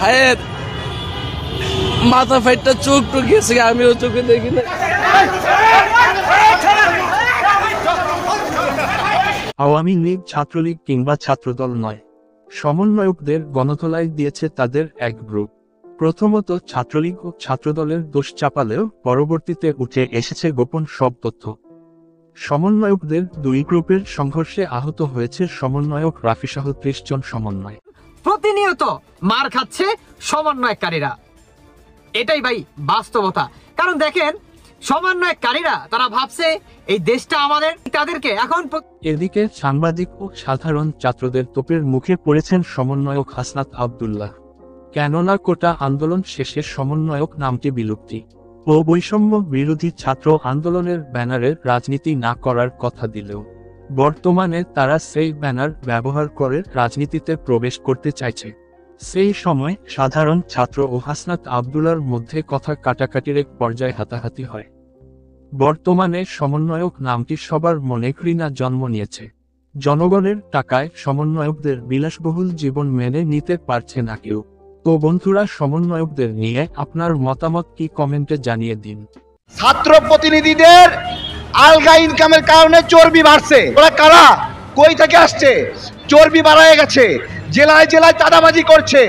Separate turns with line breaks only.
হায়ের মাথা ফাইটটা চোখ টুক গেছে, আমিও চোখে দেখি না।
আওয়ামী লীগ, ছাত্রলীগ কিংবা ছাত্রদল নয়, সমন্বয়কদের গণধোলাই দিয়েছে তাদের এক গ্রুপ। প্রথমত ছাত্রলীগ ও ছাত্রদলের দোষ চাপালেও পরবর্তীতে উঠে এসেছে গোপন সব তথ্য। সমন্বয়কদের দুই গ্রুপের সংঘর্ষে আহত হয়েছে সমন্বয়ক রাফিসহ 30 জন সমন্বয়।
প্রতিনিয়ত মার খাচ্ছে সমন্বয়কারীরা, এটাই ভাই বাস্তবতা। কারণ দেখেন, সমন্বয়কারীরা তারা ভাবছে এই দেশটা আমাদের, তাদেরকে এখন।
এদিকে সাংবাদিক ও সাধারণ ছাত্রদের তোপের মুখে পড়েছেন সমন্বয়ক হাসনাত আব্দুল্লাহ। কেননা কোটা আন্দোলন শেষে সমন্বয়ক নামটি বিলুপ্তি ও বৈষম্য বিরোধী ছাত্র আন্দোলনের ব্যানারের রাজনীতি না করার কথা দিলেও বর্তমানে তারা সেই ব্যানার ব্যবহার করে রাজনীতিতে প্রবেশ করতে চাইছে। সেই সময় সাধারণ ছাত্র ও হাসনাত আব্দুল্লাহর মধ্যে কথা কাটাকাটির এক পর্যায়ে হাতাহাতি হয়। বর্তমানে সমন্বয়ক নামটি সবার মনে ঘৃণা জন্ম নিয়েছে। জনগণের টাকায় সমন্বয়কদের বিলাসবহুল জীবন মেনে নিতে পারছে না কেউ। তো বন্ধুরা, সমন্বয়কদের নিয়ে আপনার মতামত কি কমেন্টে জানিয়ে দিন।
ছাত্র প্রতিনিধিদের আলগা ইনকামের কারণে চর্বি বাড়ছে। ওরা কারা, কই থেকে আসছে? চর্বি বাড়ায় গেছে, জেলায় জেলায় চাঁদাবাজি করছে।